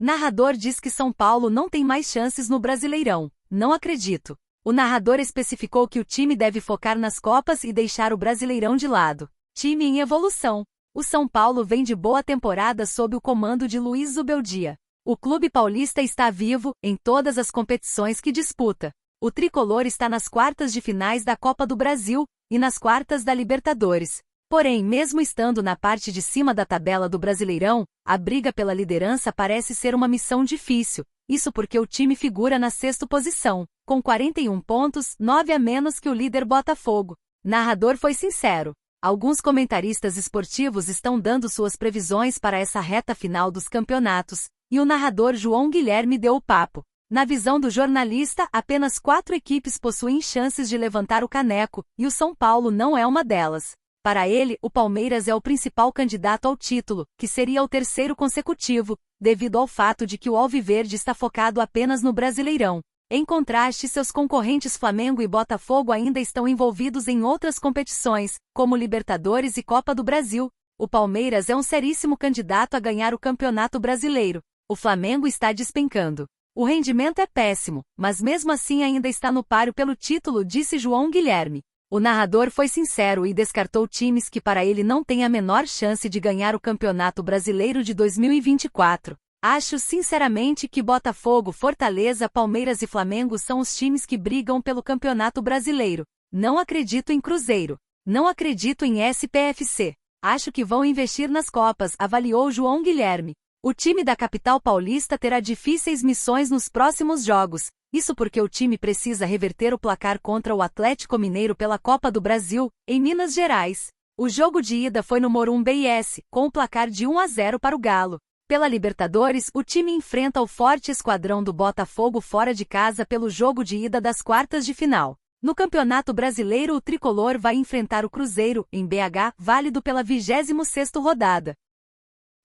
Narrador diz que São Paulo não tem mais chances no Brasileirão. Não acredito. O narrador especificou que o time deve focar nas Copas e deixar o Brasileirão de lado. Time em evolução. O São Paulo vem de boa temporada sob o comando de Luiz Zubeldia. O clube paulista está vivo em todas as competições que disputa. O tricolor está nas quartas de finais da Copa do Brasil e nas quartas da Libertadores. Porém, mesmo estando na parte de cima da tabela do Brasileirão, a briga pela liderança parece ser uma missão difícil. Isso porque o time figura na sexta posição, com 41 pontos, 9 a menos que o líder Botafogo. Narrador foi sincero. Alguns comentaristas esportivos estão dando suas previsões para essa reta final dos campeonatos, e o narrador João Guilherme deu o papo. Na visão do jornalista, apenas 4 equipes possuem chances de levantar o caneco, e o São Paulo não é uma delas. Para ele, o Palmeiras é o principal candidato ao título, que seria o terceiro consecutivo, devido ao fato de que o Alviverde está focado apenas no Brasileirão. Em contraste, seus concorrentes Flamengo e Botafogo ainda estão envolvidos em outras competições, como Libertadores e Copa do Brasil. O Palmeiras é um seríssimo candidato a ganhar o Campeonato Brasileiro. O Flamengo está despencando. O rendimento é péssimo, mas mesmo assim ainda está no páreo pelo título, disse João Guilherme. O narrador foi sincero e descartou times que para ele não têm a menor chance de ganhar o Campeonato Brasileiro de 2024. Acho sinceramente que Botafogo, Fortaleza, Palmeiras e Flamengo são os times que brigam pelo Campeonato Brasileiro. Não acredito em Cruzeiro. Não acredito em SPFC. Acho que vão investir nas Copas, avaliou João Guilherme. O time da capital paulista terá difíceis missões nos próximos jogos. Isso porque o time precisa reverter o placar contra o Atlético Mineiro pela Copa do Brasil, em Minas Gerais. O jogo de ida foi no Morumbi BS, com o placar de 1 a 0 para o Galo. Pela Libertadores, o time enfrenta o forte esquadrão do Botafogo fora de casa pelo jogo de ida das quartas de final. No Campeonato Brasileiro, o tricolor vai enfrentar o Cruzeiro, em BH, válido pela 26ª rodada.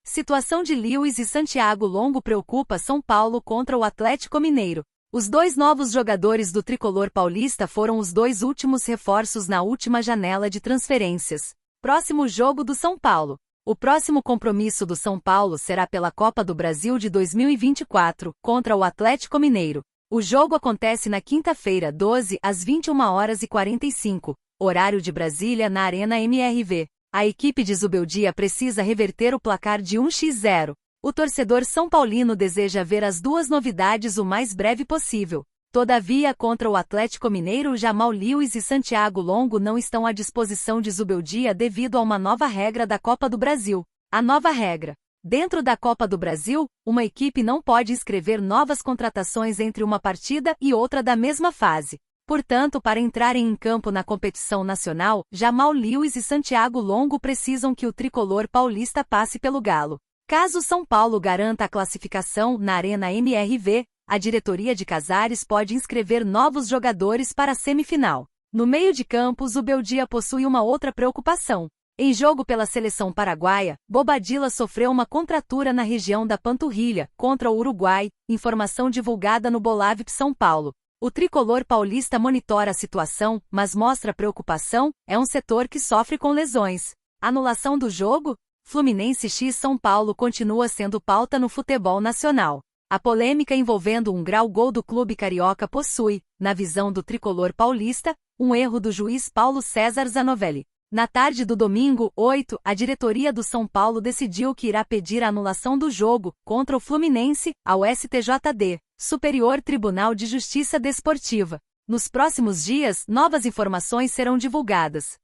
Situação de Lewis e Santiago Longo preocupa São Paulo contra o Atlético Mineiro. Os 2 novos jogadores do tricolor paulista foram os 2 últimos reforços na última janela de transferências. Próximo jogo do São Paulo. O próximo compromisso do São Paulo será pela Copa do Brasil de 2024, contra o Atlético Mineiro. O jogo acontece na quinta-feira, 12, às 21h45, horário de Brasília, na Arena MRV. A equipe de Zubeldia precisa reverter o placar de 1-0. O torcedor são paulino deseja ver as 2 novidades o mais breve possível. Todavia, contra o Atlético Mineiro, Jamal Lewis e Santiago Longo não estão à disposição de Zubeldia devido a uma nova regra da Copa do Brasil. A nova regra. Dentro da Copa do Brasil, uma equipe não pode inscrever novas contratações entre uma partida e outra da mesma fase. Portanto, para entrarem em campo na competição nacional, Jamal Lewis e Santiago Longo precisam que o tricolor paulista passe pelo Galo. Caso São Paulo garanta a classificação na Arena MRV, a diretoria de Casares pode inscrever novos jogadores para a semifinal. No meio de campo, Zubeldia possui uma outra preocupação. Em jogo pela seleção paraguaia, Bobadilla sofreu uma contratura na região da panturrilha, contra o Uruguai, informação divulgada no Bolavip São Paulo. O tricolor paulista monitora a situação, mas mostra preocupação, é um setor que sofre com lesões. Anulação do jogo? Fluminense x São Paulo continua sendo pauta no futebol nacional. A polêmica envolvendo um gol do clube carioca possui, na visão do tricolor paulista, um erro do juiz Paulo César Zanovelli. Na tarde do domingo, 8, a diretoria do São Paulo decidiu que irá pedir a anulação do jogo, contra o Fluminense, ao STJD, Superior Tribunal de Justiça Desportiva. Nos próximos dias, novas informações serão divulgadas.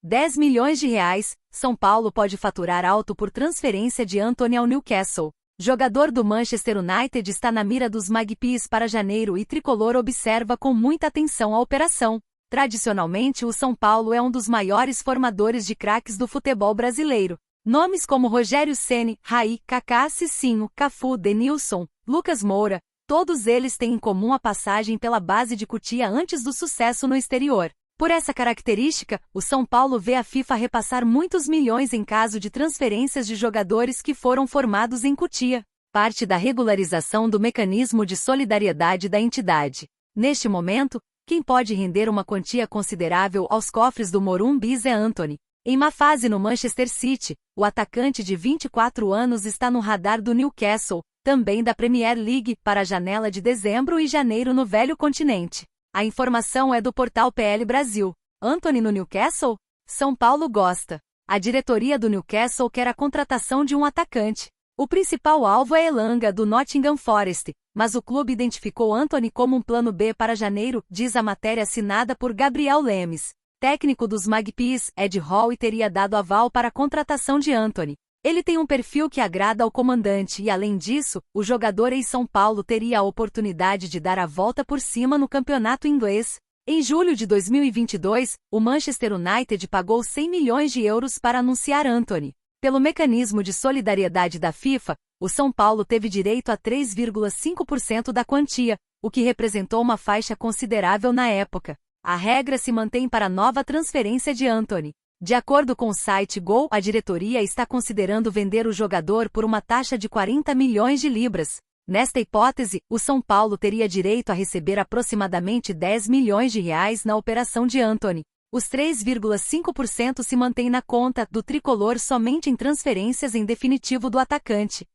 10 milhões de reais, São Paulo pode faturar alto por transferência de Antony ao Newcastle. Jogador do Manchester United está na mira dos Magpies para janeiro e tricolor observa com muita atenção a operação. Tradicionalmente, o São Paulo é um dos maiores formadores de craques do futebol brasileiro. Nomes como Rogério Ceni, Raí, Kaká, Cicinho, Cafu, Denilson, Lucas Moura, todos eles têm em comum a passagem pela base de Cotia antes do sucesso no exterior. Por essa característica, o São Paulo vê a FIFA repassar muitos milhões em caso de transferências de jogadores que foram formados em Cotia, parte da regularização do mecanismo de solidariedade da entidade. Neste momento, quem pode render uma quantia considerável aos cofres do Morumbi é Antony. Em má fase no Manchester City, o atacante de 24 anos está no radar do Newcastle, também da Premier League, para a janela de dezembro e janeiro no Velho Continente. A informação é do portal PL Brasil. Antony no Newcastle? São Paulo gosta. A diretoria do Newcastle quer a contratação de um atacante. O principal alvo é Elanga, do Nottingham Forest, mas o clube identificou Antony como um plano B para janeiro, diz a matéria assinada por Gabriel Lemes. Técnico dos Magpies, Ed Hall teria dado aval para a contratação de Antony. Ele tem um perfil que agrada ao comandante e, além disso, o jogador em São Paulo teria a oportunidade de dar a volta por cima no campeonato inglês. Em julho de 2022, o Manchester United pagou 100 milhões de euros para anunciar Antony. Pelo mecanismo de solidariedade da FIFA, o São Paulo teve direito a 3,5% da quantia, o que representou uma faixa considerável na época. A regra se mantém para a nova transferência de Antony. De acordo com o site Gol, a diretoria está considerando vender o jogador por uma taxa de 40 milhões de libras. Nesta hipótese, o São Paulo teria direito a receber aproximadamente 10 milhões de reais na operação de Antony. Os 3,5% se mantêm na conta do tricolor somente em transferências em definitivo do atacante.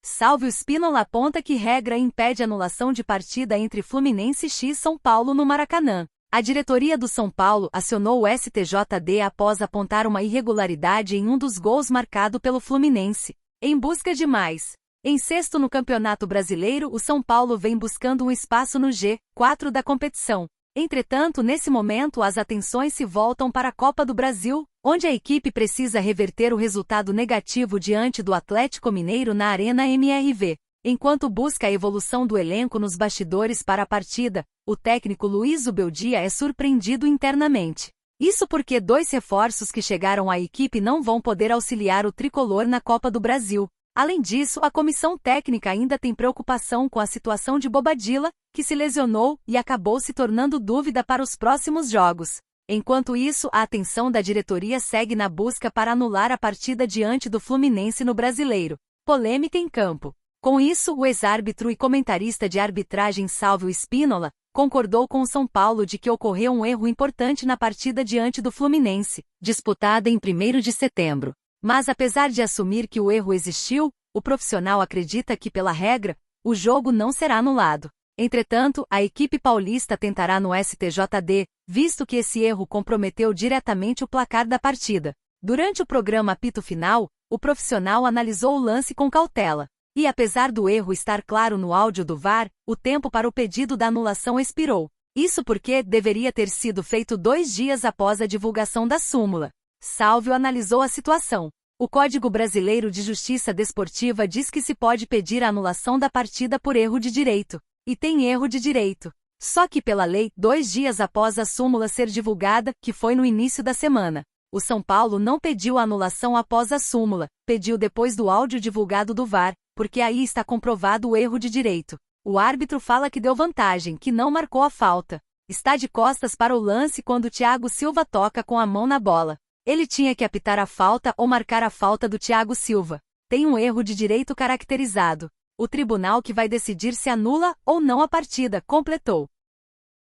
Salvio Spínola aponta que regra impede anulação de partida entre Fluminense e São Paulo no Maracanã. A diretoria do São Paulo acionou o STJD após apontar uma irregularidade em um dos gols marcado pelo Fluminense, em busca de mais. Em sexto no Campeonato Brasileiro, o São Paulo vem buscando um espaço no G4 da competição. Entretanto, nesse momento as atenções se voltam para a Copa do Brasil, onde a equipe precisa reverter o resultado negativo diante do Atlético Mineiro na Arena MRV. Enquanto busca a evolução do elenco nos bastidores para a partida, o técnico Luiz Ubeldia é surpreendido internamente. Isso porque 2 reforços que chegaram à equipe não vão poder auxiliar o tricolor na Copa do Brasil. Além disso, a comissão técnica ainda tem preocupação com a situação de Bobadilla, que se lesionou e acabou se tornando dúvida para os próximos jogos. Enquanto isso, a atenção da diretoria segue na busca para anular a partida diante do Fluminense no Brasileiro. Polêmica em campo. Com isso, o ex-árbitro e comentarista de arbitragem Salvio Spínola concordou com o São Paulo de que ocorreu um erro importante na partida diante do Fluminense, disputada em 1º de setembro. Mas apesar de assumir que o erro existiu, o profissional acredita que, pela regra, o jogo não será anulado. Entretanto, a equipe paulista tentará no STJD, visto que esse erro comprometeu diretamente o placar da partida. Durante o programa Apito Final, o profissional analisou o lance com cautela. E apesar do erro estar claro no áudio do VAR, o tempo para o pedido da anulação expirou. Isso porque deveria ter sido feito 2 dias após a divulgação da súmula. Salvio analisou a situação. O Código Brasileiro de Justiça Desportiva diz que se pode pedir a anulação da partida por erro de direito. E tem erro de direito. Só que pela lei, 2 dias após a súmula ser divulgada, que foi no início da semana. O São Paulo não pediu a anulação após a súmula, pediu depois do áudio divulgado do VAR, porque aí está comprovado o erro de direito. O árbitro fala que deu vantagem, que não marcou a falta. Está de costas para o lance quando Thiago Silva toca com a mão na bola. Ele tinha que apitar a falta ou marcar a falta do Thiago Silva. Tem um erro de direito caracterizado. O tribunal que vai decidir se anula ou não a partida, completou.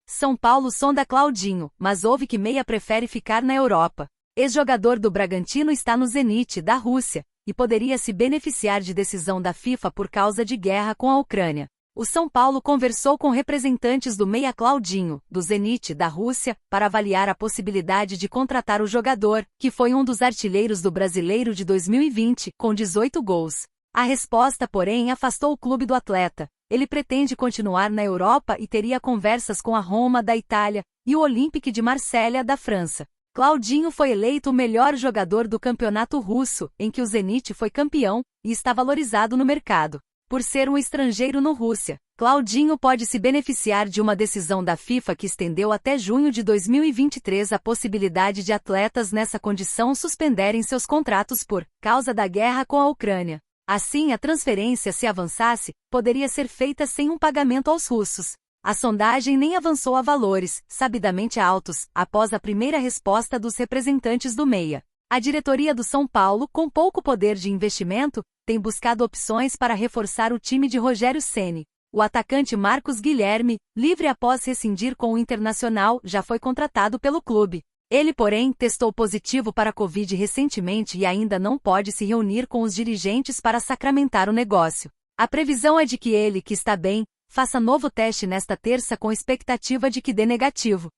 São Paulo sonda Claudinho, mas houve que meia prefere ficar na Europa. Ex-jogador do Bragantino está no Zenit, da Rússia, e poderia se beneficiar de decisão da FIFA por causa de guerra com a Ucrânia. O São Paulo conversou com representantes do meia Claudinho, do Zenit, da Rússia, para avaliar a possibilidade de contratar o jogador, que foi um dos artilheiros do Brasileiro de 2020, com 18 gols. A resposta, porém, afastou o clube do atleta. Ele pretende continuar na Europa e teria conversas com a Roma, da Itália, e o Olympique de Marselha, da França. Claudinho foi eleito o melhor jogador do campeonato russo, em que o Zenit foi campeão, e está valorizado no mercado. Por ser um estrangeiro no Rússia, Claudinho pode se beneficiar de uma decisão da FIFA que estendeu até junho de 2023 a possibilidade de atletas nessa condição suspenderem seus contratos por causa da guerra com a Ucrânia. Assim, a transferência, se avançasse, poderia ser feita sem um pagamento aos russos. A sondagem nem avançou a valores, sabidamente altos, após a primeira resposta dos representantes do meia. A diretoria do São Paulo, com pouco poder de investimento, tem buscado opções para reforçar o time de Rogério Ceni. O atacante Marcos Guilherme, livre após rescindir com o Internacional, já foi contratado pelo clube. Ele, porém, testou positivo para a Covid recentemente e ainda não pode se reunir com os dirigentes para sacramentar o negócio. A previsão é de que ele, que está bem, faça novo teste nesta terça com expectativa de que dê negativo.